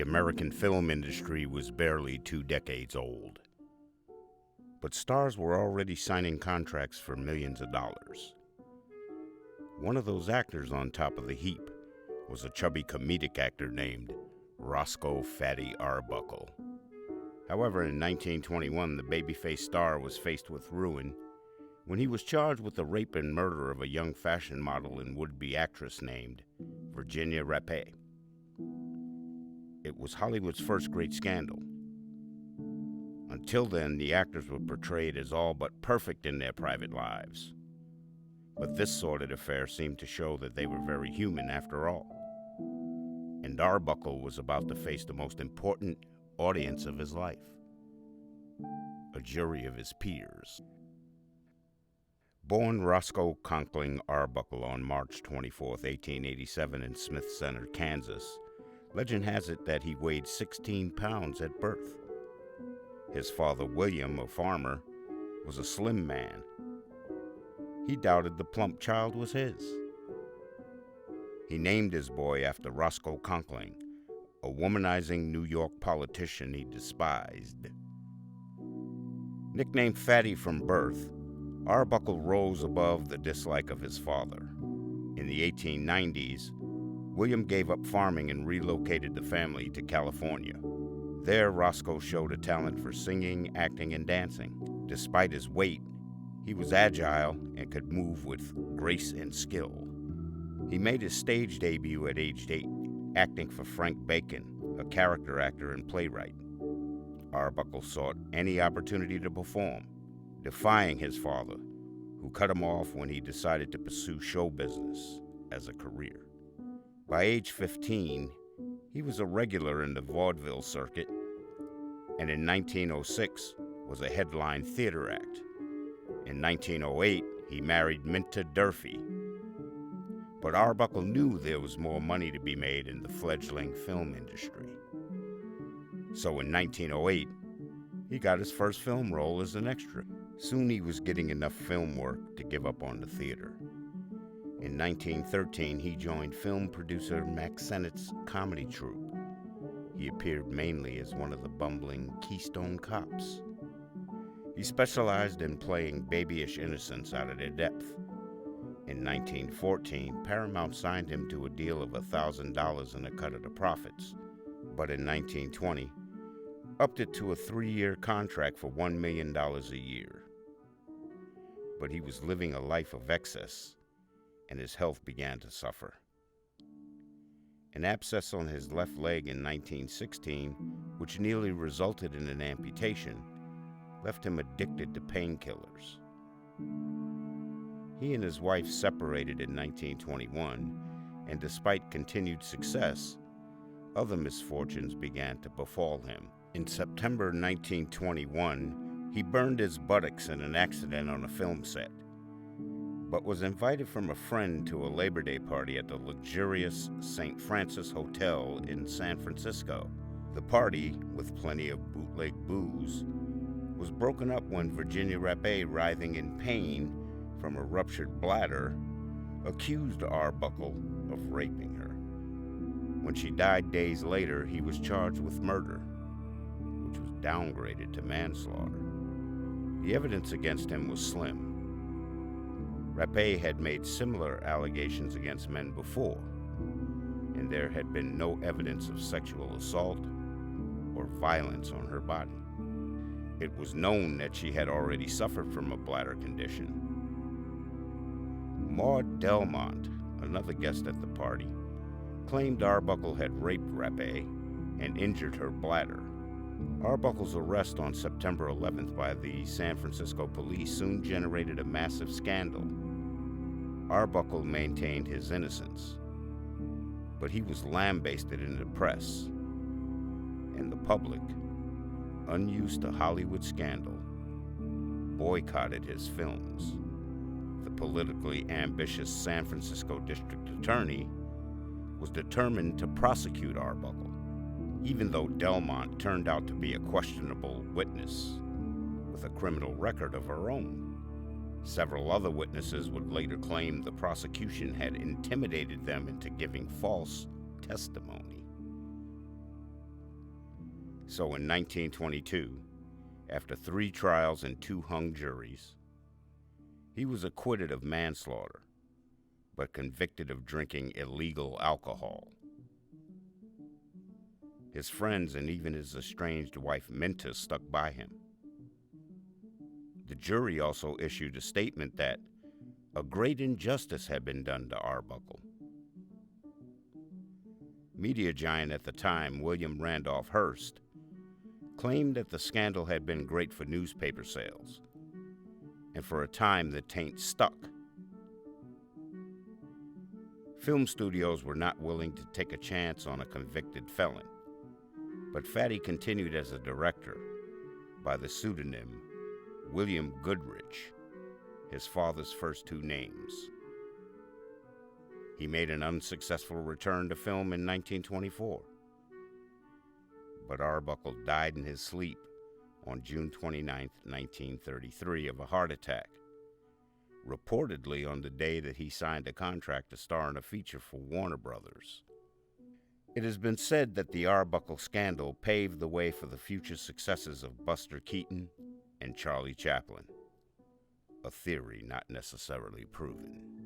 American film industry was barely 2 decades old. But stars were already signing contracts for millions of dollars. One of those actors on top of the heap was a chubby comedic actor named Roscoe Fatty Arbuckle. However, in 1921, the babyface star was faced with ruin when he was charged with the rape and murder of a young fashion model and would-be actress named Virginia Rappe. It was Hollywood's first great scandal. Until then, the actors were portrayed as all but perfect in their private lives. But this sordid affair seemed to show that they were very human after all. And Arbuckle was about to face the most important audience of his life, a jury of his peers. Born Roscoe Conkling Arbuckle on March 24, 1887 in Smith Center, Kansas, legend has it that he weighed 16 pounds at birth. His father, William, a farmer, was a slim man. He doubted the plump child was his. He named his boy after Roscoe Conkling, a womanizing New York politician he despised. Nicknamed Fatty from birth, Arbuckle rose above the dislike of his father. In the 1890s, William gave up farming and relocated the family to California. There, Roscoe showed a talent for singing, acting, and dancing. Despite his weight, he was agile and could move with grace and skill. He made his stage debut at age 8, acting for Frank Bacon, a character actor and playwright. Arbuckle sought any opportunity to perform, defying his father, who cut him off when he decided to pursue show business as a career. By age 15, he was a regular in the vaudeville circuit, and in 1906 was a headline theater act. In 1908, he married Minta Durfee. But Arbuckle knew there was more money to be made in the fledgling film industry. So in 1908, he got his first film role as an extra. Soon he was getting enough film work to give up on the theater. In 1913, he joined film producer Mack Sennett's comedy troupe. He appeared mainly as one of the bumbling Keystone Cops. He specialized in playing babyish innocents out of their depth. In 1914, Paramount signed him to a deal of $1,000 and a cut of the profits. But in 1920, upped it to a 3-year contract for $1 million a year. But he was living a life of excess, and his health began to suffer. An abscess on his left leg in 1916, which nearly resulted in an amputation, left him addicted to painkillers. He and his wife separated in 1921, and despite continued success, other misfortunes began to befall him. In September 1921, he burned his buttocks in an accident on a film set, but was invited from a friend to a Labor Day party at the luxurious St. Francis Hotel in San Francisco. The party, with plenty of bootleg booze, was broken up when Virginia Rappe, writhing in pain from a ruptured bladder, accused Arbuckle of raping her. When she died days later, he was charged with murder, which was downgraded to manslaughter. The evidence against him was slim. Rappe had made similar allegations against men before, and there had been no evidence of sexual assault or violence on her body. It was known that she had already suffered from a bladder condition. Maud Delmont, another guest at the party, claimed Arbuckle had raped Rappe and injured her bladder. Arbuckle's arrest on September 11th by the San Francisco police soon generated a massive scandal. Arbuckle maintained his innocence, but he was lambasted in the press, and the public, unused to Hollywood scandal, boycotted his films. The politically ambitious San Francisco district attorney was determined to prosecute Arbuckle, even though Delmont turned out to be a questionable witness with a criminal record of her own. Several other witnesses would later claim the prosecution had intimidated them into giving false testimony. So in 1922, after 3 trials and 2 hung juries, he was acquitted of manslaughter, but convicted of drinking illegal alcohol. His friends and even his estranged wife Minta stuck by him. The jury also issued a statement that a great injustice had been done to Arbuckle. Media giant at the time, William Randolph Hearst, claimed that the scandal had been great for newspaper sales, and for a time the taint stuck. Film studios were not willing to take a chance on a convicted felon, but Fatty continued as a director by the pseudonym William Goodrich, his father's first 2 names. He made an unsuccessful return to film in 1924, but Arbuckle died in his sleep on June 29, 1933, of a heart attack, reportedly on the day that he signed a contract to star in a feature for Warner Brothers. It has been said that the Arbuckle scandal paved the way for the future successes of Buster Keaton and Charlie Chaplin, a theory not necessarily proven.